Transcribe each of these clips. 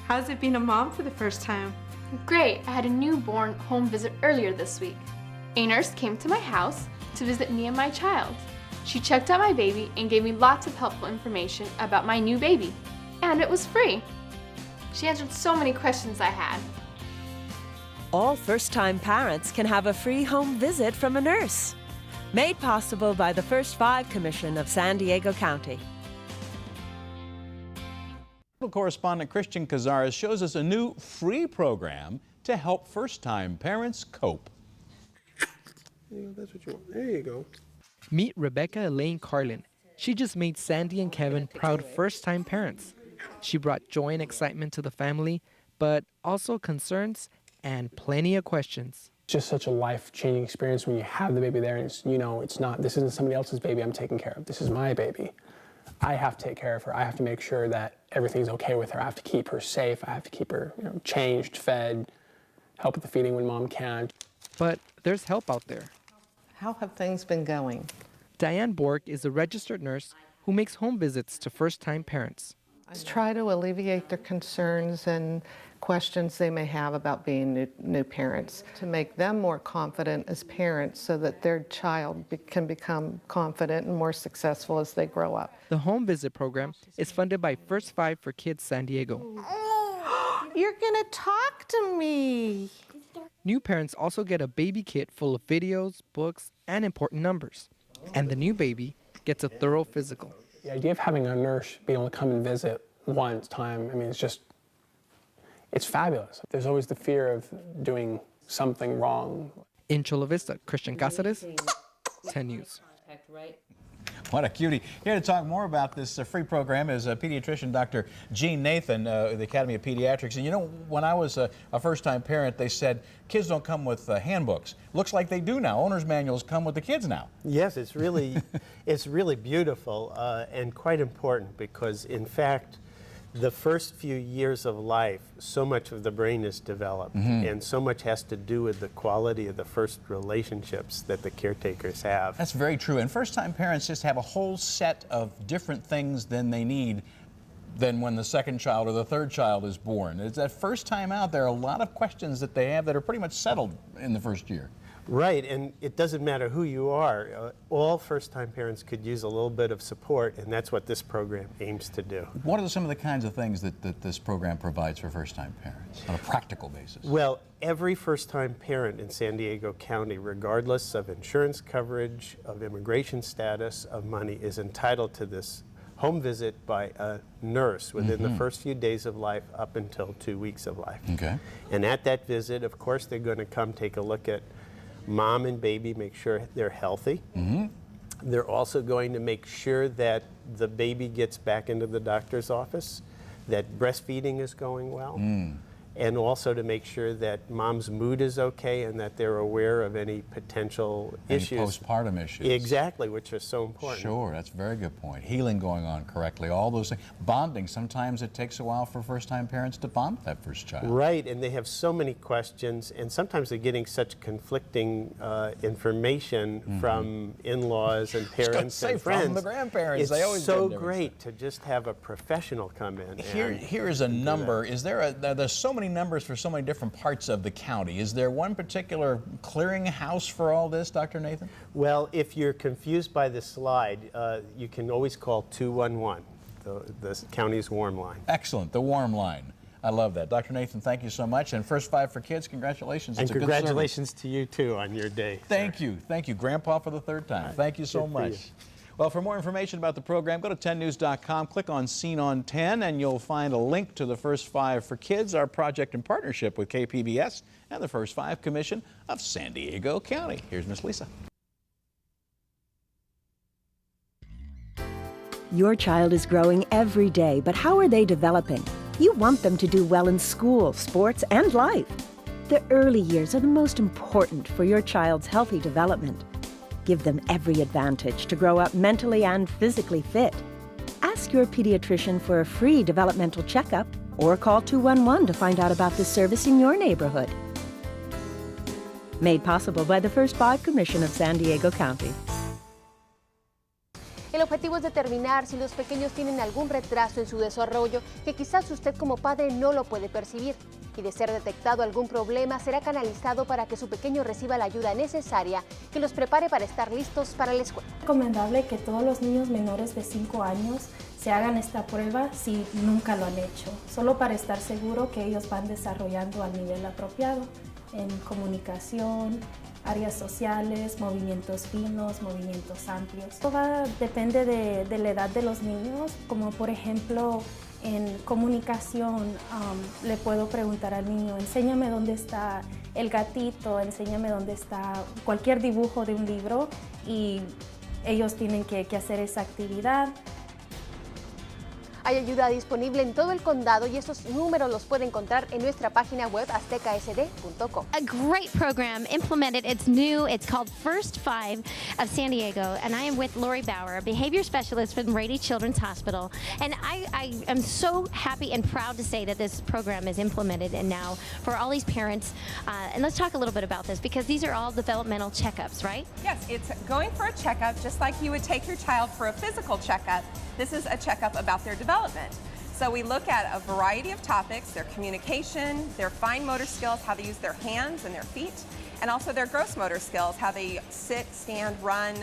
How's it being a mom for the first time? Great, I had a newborn home visit earlier this week. A nurse came to my house to visit me and my child. She checked out my baby and gave me lots of helpful information about my new baby. And it was free. She answered so many questions I had. All first-time parents can have a free home visit from a nurse. Made possible by the First Five Commission of San Diego County. Correspondent Christian Cazares shows us a new free program to help first-time parents cope. That's what you want. There you go. Meet Rebecca Elaine Carlin. She just made Sandy and Kevin proud first-time parents. She brought joy and excitement to the family, but also concerns and plenty of questions. It's just such a life-changing experience when you have the baby there and it's, this isn't somebody else's baby I'm taking care of. This is my baby. I have to take care of her. I have to make sure that everything's okay with her. I have to keep her safe. I have to keep her changed, fed, help with the feeding when mom can't. But there's help out there. How have things been going? Diane Bork is a registered nurse who makes home visits to first-time parents. Try to alleviate their concerns and questions they may have about being new parents, to make them more confident as parents so that their child can become confident and more successful as they grow up. The home visit program is funded by First Five for Kids San Diego. You're gonna talk to me. New parents also get a baby kit full of videos, books, and important numbers. And the new baby gets a thorough physical. The idea of having a nurse being able to come and visit once time, it's fabulous. There's always the fear of doing something wrong. In Chula Vista, Christian Cáceres, 10 News. What a cutie. Here to talk more about this free program is pediatrician Dr. Gene Nathan, the Academy of Pediatrics. And when I was a first-time parent, they said kids don't come with handbooks. Looks like they do now. Owner's manuals come with the kids now. Yes, it's really, it's really beautiful and quite important because, in fact, the first few years of life, so much of the brain is developed, and so much has to do with the quality of the first relationships that the caretakers have. That's very true. And first-time parents just have a whole set of different things than they need than when the second child or the third child is born. It's that first time out, there are a lot of questions that they have that are pretty much settled in the first year. Right, and it doesn't matter who you are. All first-time parents could use a little bit of support, and that's what this program aims to do. What are some of the kinds of things that this program provides for first-time parents on a practical basis? Well, every first-time parent in San Diego County, regardless of insurance coverage, of immigration status, of money, is entitled to this home visit by a nurse within the first few days of life up until 2 weeks of life. Okay. And at that visit, of course, they're going to come take a look at mom and baby, make sure they're healthy. They're also going to make sure that the baby gets back into the doctor's office, that breastfeeding is going well, and also to make sure that mom's mood is okay and that they're aware of any potential issues. Postpartum issues. Exactly, which are so important. Sure, that's a very good point. Healing going on correctly, all those things. Bonding, sometimes it takes a while for first-time parents to bond with that first child. Right, and they have so many questions, and sometimes they're getting such conflicting information from in-laws and parents and friends. From the grandparents. It's they always so get great to just have a professional come in. Here is a number. Is there there's so many numbers for so many different parts of the county. Is there one particular clearinghouse for all this, Dr. Nathan? Well, if you're confused by the slide, you can always call 211, the county's warm line. Excellent, the warm line. I love that. Dr. Nathan, thank you so much. And First Five for Kids, congratulations. And it's congratulations to you, too, on your day. Thank you. Thank you. Grandpa for the third time. Thank you so much. Well, for more information about the program, go to 10news.com, click on Scene on 10, and you'll find a link to the First Five for Kids, our project in partnership with KPBS and the First Five Commission of San Diego County. Here's Miss Lisa. Your child is growing every day, but how are they developing? You want them to do well in school, sports, and life. The early years are the most important for your child's healthy development. Give them every advantage to grow up mentally and physically fit. Ask your pediatrician for a free developmental checkup or call 211 to find out about this service in your neighborhood. Made possible by the First Five Commission of San Diego County. El objetivo es determinar si los pequeños tienen algún retraso en su desarrollo que quizás usted como padre no lo puede percibir. Y de ser detectado algún problema, será canalizado para que su pequeño reciba la ayuda necesaria que los prepare para estar listos para la escuela. Es recomendable que todos los niños menores de 5 años se hagan esta prueba si nunca lo han hecho, solo para estar seguro que ellos van desarrollando al nivel apropiado en comunicación, áreas sociales, movimientos finos, movimientos amplios. Todo depende de la edad de los niños, como por ejemplo en comunicación le puedo preguntar al niño, enséñame dónde está el gatito, enséñame dónde está cualquier dibujo de un libro y ellos tienen que hacer esa actividad. Hay ayuda disponible en todo el condado y esos números los puede encontrar en nuestra página web aztecasd.com. A great program implemented. It's new. It's called First Five of San Diego, and I am with Lori Bauer, a behavior specialist from Rady Children's Hospital. And I am so happy and proud to say that this program is implemented and now for all these parents. And let's talk a little bit about this because these are all developmental checkups, right? Yes, it's going for a checkup just like you would take your child for a physical checkup. This is a checkup about their development. So we look at a variety of topics, their communication, their fine motor skills, how they use their hands and their feet, and also their gross motor skills, how they sit, stand, run,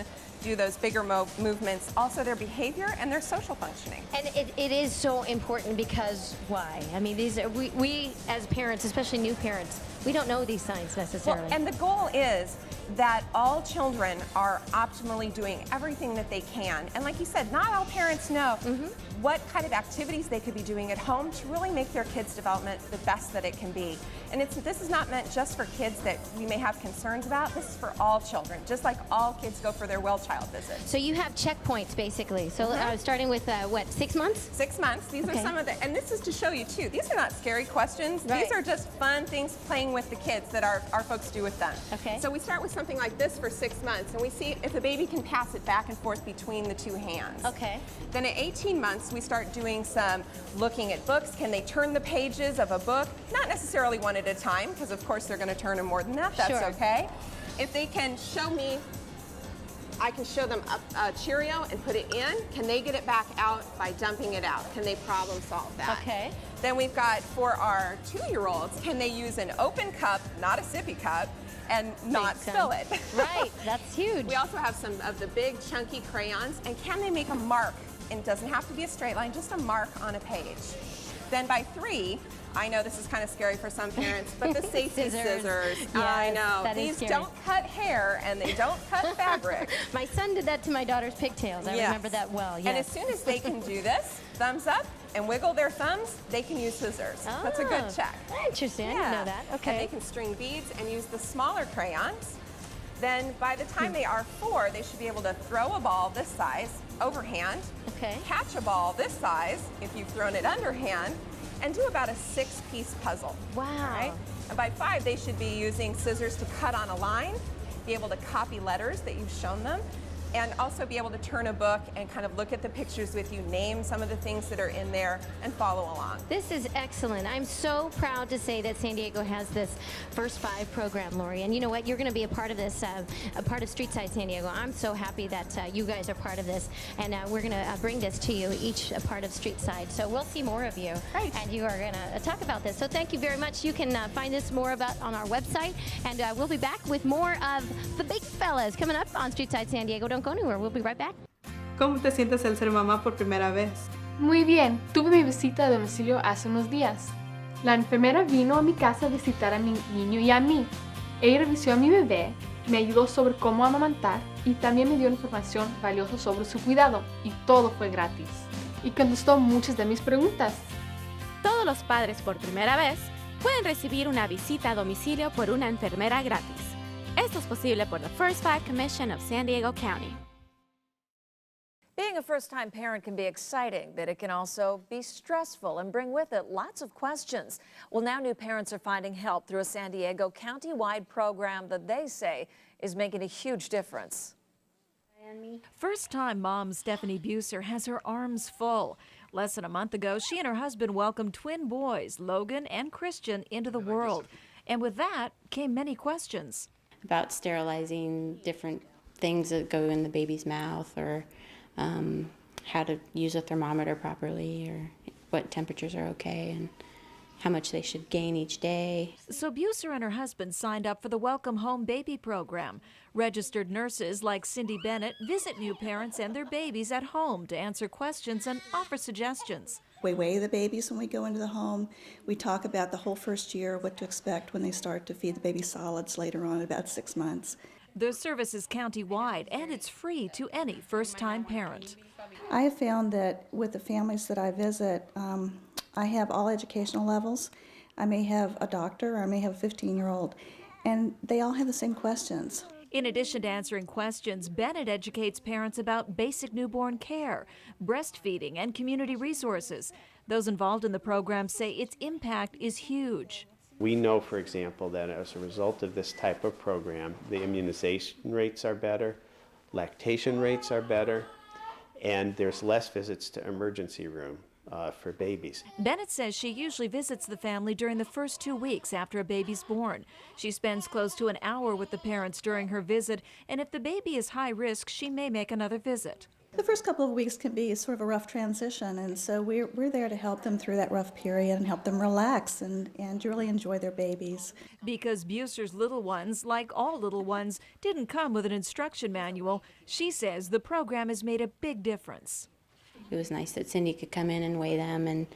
do those bigger movements, also their behavior and their social functioning. And it is so important because why? I mean, these are, we as parents, especially new parents, we don't know these signs necessarily. Well, and the goal is that all children are optimally doing everything that they can. And like you said, not all parents know what kind of activities they could be doing at home to really make their kids' development the best that it can be. And this is not meant just for kids that we may have concerns about. This is for all children, just like all kids go for their well child visits. So you have checkpoints basically. So starting with what, 6 months? 6 months. These are some of the, and this is to show you too, these are not scary questions. Right. These are just fun things playing with the kids that our folks do with them. Okay. So we start with something like this for 6 months and we see if the baby can pass it back and forth between the two hands. Okay. Then at 18 months, we start doing some looking at books. Can they turn the pages of a book? Not necessarily one at a time, because of course they're going to turn them more than that. That's Sure. okay. If they can show me, I can show them a Cheerio and put it in. Can they get it back out by dumping it out? Can they problem solve that? Okay. Then we've got for our 2-year-olds, can they use an open cup, not a sippy cup, and not spill it? Right, that's huge. We also have some of the big chunky crayons, and can they make a mark? And it doesn't have to be a straight line, just a mark on a page. Then by 3, I know this is kind of scary for some parents, but the safety scissors. Yes, I know. that is These scary. don't cut hair and they don't cut fabric. My son did that to my daughter's pigtails. I Yes. remember that well. Yes. And as soon as they can do this, thumbs up, and wiggle their thumbs, they can use scissors. That's a good check. Interesting. I didn't know that. Okay. And they can string beads and use the smaller crayons. Then by the time they are 4, they should be able to throw a ball this size overhand, Okay. catch a ball this size if you've thrown it underhand, and do about a 6-piece puzzle. Wow. Right? And by 5, they should be using scissors to cut on a line, be able to copy letters that you've shown them, and also be able to turn a book and kind of look at the pictures with you, name some of the things that are in there, and follow along. This is excellent. I'm so proud to say that San Diego has this First 5 program, Lori. And you know what? You're going to be a part of this, a part of Streetside San Diego. I'm so happy that you guys are part of this. And we're going to bring this to you, each a part of Streetside. So we'll see more of you. Right. And you are going to talk about this. So thank you very much. You can find this more about on our website. And we'll be back with more of the big fellas coming up on Streetside San Diego. Don't go anywhere. We'll be right back. ¿Cómo te sientes al ser mamá por primera vez? Muy bien, tuve mi visita de domicilio hace unos días. La enfermera vino a mi casa a visitar a mi niño y a mí. Ella revisó a mi bebé, me ayudó sobre cómo amamantar y también me dio información valiosa sobre su cuidado y todo fue gratis. Y contestó muchas de mis preguntas. Todos los padres por primera vez pueden recibir una visita a domicilio por una enfermera gratis. Esto es posible por the First 5 Commission of San Diego County. Being a first-time parent can be exciting, but it can also be stressful and bring with it lots of questions. Well, now new parents are finding help through a San Diego county-wide program that they say is making a huge difference. First-time mom Stephanie Buser has her arms full. Less than a month ago, she and her husband welcomed twin boys, Logan and Christian, into the world. And with that came many questions. About sterilizing different things that go in the baby's mouth or how to use a thermometer properly or what temperatures are okay and how much they should gain each day. So Buser and her husband signed up for the Welcome Home Baby program. Registered nurses like Cindy Bennett visit new parents and their babies at home to answer questions and offer suggestions. We weigh the babies when we go into the home. We talk about the whole first year, what to expect when they start to feed the baby solids later on, about 6 months. The service is county-wide, and it's free to any first-time parent. I have found that with the families that I visit, I have all educational levels. I may have a doctor or I may have a 15-year-old, and they all have the same questions. In addition to answering questions, Bennett educates parents about basic newborn care, breastfeeding, and community resources. Those involved in the program say its impact is huge. We know, for example, that as a result of this type of program, the immunization rates are better, lactation rates are better, and there's less visits to emergency room for babies. Bennett says she usually visits the family during the first 2 weeks after a baby's born. She spends close to an hour with the parents during her visit, and if the baby is high risk, she may make another visit. The first couple of weeks can be sort of a rough transition, and so we're there to help them through that rough period and help them relax and really enjoy their babies. Because Buser's little ones, like all little ones, didn't come with an instruction manual, she says the program has made a big difference. It was nice that Cindy could come in and weigh them and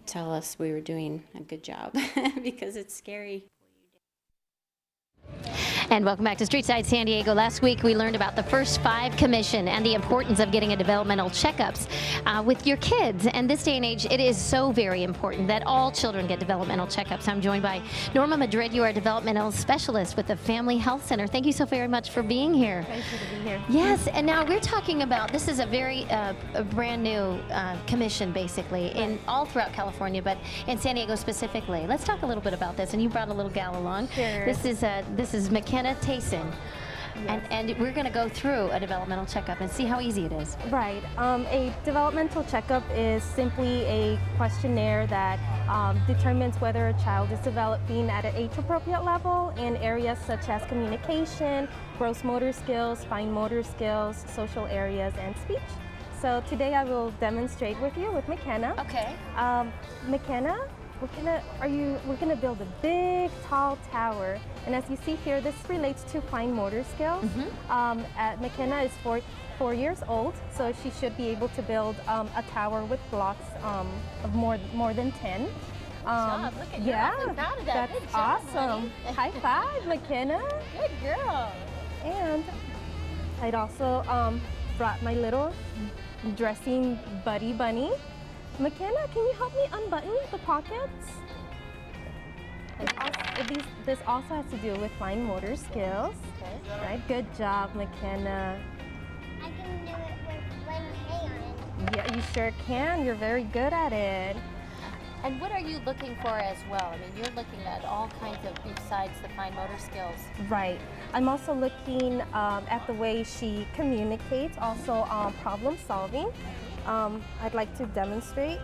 tell us we were doing a good job because it's scary. And welcome back to Streetside San Diego. Last week we learned about the First 5 Commission and the importance of getting a developmental checkups with your kids. And this day and age, it is so very important that all children get developmental checkups. I'm joined by Norma Madrid. You are a developmental specialist with the Family Health Center. Thank you so very much for being here. Thank you for being here. Yes, and now we're talking about, this is a very a brand new commission basically in all throughout California, but in San Diego specifically. Let's talk a little bit about this. And you brought a little gal along. Sure. This is McKenna Tayson. Yes. And we're going to go through a developmental checkup and see how easy it is. Right. A developmental checkup is simply a questionnaire that determines whether a child is developing at an age-appropriate level in areas such as communication, gross motor skills, fine motor skills, social areas, and speech. So today I will demonstrate with you with McKenna. Okay. McKenna, we're gonna build a big, tall tower, and as you see here, this relates to fine motor skills. McKenna is 4 years old, so she should be able to build a tower with blocks of more than 10. Good job. Look at you. I'm proud of that. That's Good job, awesome. High five, McKenna. Good girl. And I'd also brought my little dressing buddy bunny. McKenna, can you help me unbutton the pockets? This also has to do with fine motor skills. Okay. Right, good job, McKenna. I can do it with one hand on it. Yeah, you sure can. You're very good at it. And what are you looking for as well? I mean, you're looking at all kinds of, besides the fine motor skills. Right. I'm also looking at the way she communicates, also problem solving. I'd like to demonstrate.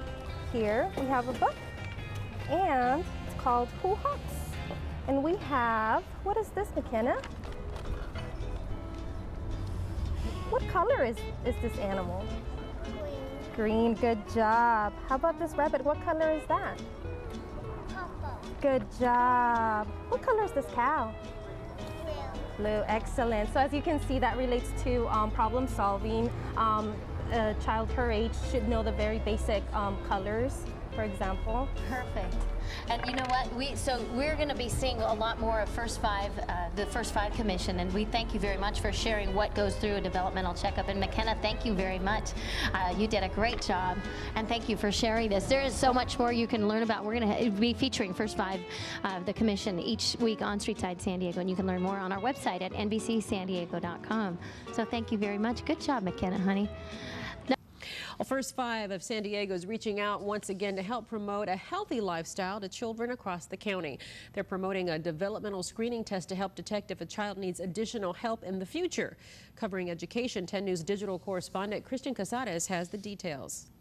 Here we have a book, and it's called Who Hops? And we have, what is this, McKenna? What color is this animal? Green, good job. How about this rabbit? What color is that? Purple. Good job. What color is this cow? Blue. Blue, excellent. So as you can see, that relates to problem solving. A child her age should know the very basic colors, for example. Perfect. And you know what? We're going to be seeing a lot more of the First 5 Commission, and we thank you very much for sharing what goes through a developmental checkup. And McKenna, thank you very much. You did a great job, and thank you for sharing this. There is so much more you can learn about. We're going to be featuring First 5, the Commission, each week on Streetside San Diego, and you can learn more on our website at nbcsandiego.com. So thank you very much. Good job, McKenna, honey. Well, First 5 of San Diego is reaching out once again to help promote a healthy lifestyle to children across the county. They're promoting a developmental screening test to help detect if a child needs additional help in the future. Covering education, 10 News digital correspondent Christian Casares has the details.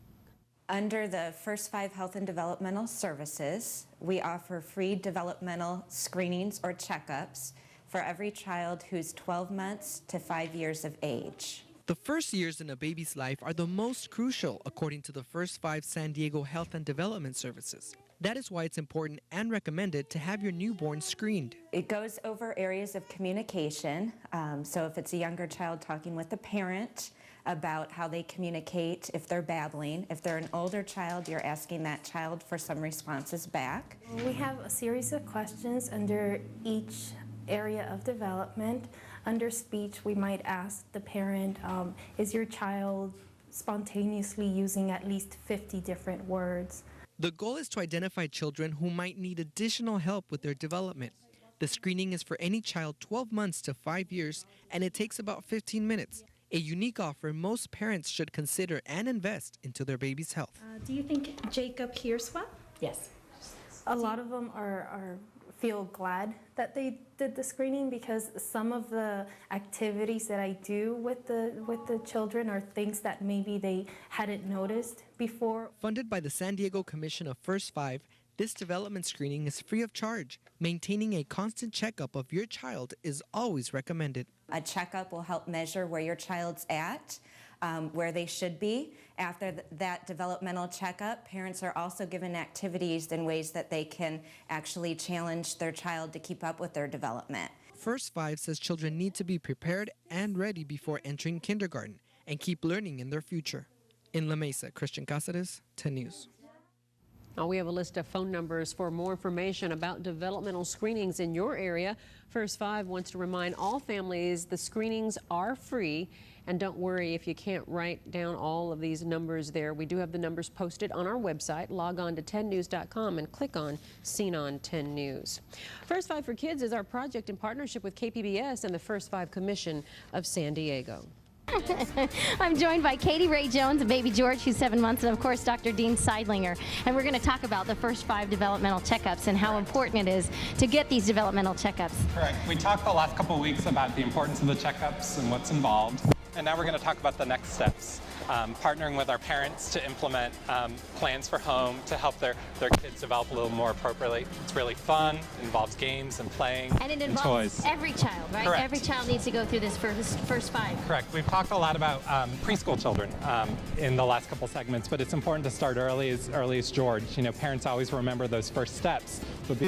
Under the First 5 Health and Developmental Services, we offer free developmental screenings or checkups for every child who's 12 months to 5 years of age. The first years in a baby's life are the most crucial, according to the First 5 San Diego Health and Development Services. That is why it's important and recommended to have your newborn screened. It goes over areas of communication. So if it's a younger child, talking with the parent about how they communicate if they're babbling. If they're an older child, you're asking that child for some responses back. We have a series of questions under each area of development. Under speech, we might ask the parent, is your child spontaneously using at least 50 different words? The goal is to identify children who might need additional help with their development. The screening is for any child 12 months to 5 years, and it takes about 15 minutes. A unique offer most parents should consider and invest into their baby's health. Do you think Jacob hears well? Yes. A lot of them feel glad that they did the screening because some of the activities that I do with the children are things that maybe they hadn't noticed before. Funded by the San Diego Commission of First 5, this development screening is free of charge. Maintaining a constant checkup of your child is always recommended. A checkup will help measure where your child's at, where they should be. After that developmental checkup, parents are also given activities and ways that they can actually challenge their child to keep up with their development. First 5 says children need to be prepared and ready before entering kindergarten and keep learning in their future. In La Mesa, Christian Cáceres, 10 News. Now we have a list of phone numbers for more information about developmental screenings in your area. First 5 wants to remind all families the screenings are free. And don't worry if you can't write down all of these numbers there. We do have the numbers posted on our website. Log on to 10news.com and click on Seen on 10 News. First 5 for Kids is our project in partnership with KPBS and the First 5 Commission of San Diego. I'm joined by Katie Ray Jones and baby George, who's 7 months, and of course Dr. Dean Seidlinger. And we're going to talk about the First 5 developmental checkups and how important it is to get these developmental checkups. Correct. We talked the last couple of weeks about the importance of the checkups and what's involved. And now we're going to talk about the next steps, partnering with our parents to implement plans for home to help their kids develop a little more appropriately. It's really fun, it involves games and playing and it and involves toys. every child, right? Correct. Every child needs to go through this first 5. Correct. We've talked a lot about preschool children in the last couple segments, but it's important to start early as George. You know, parents always remember those first steps. But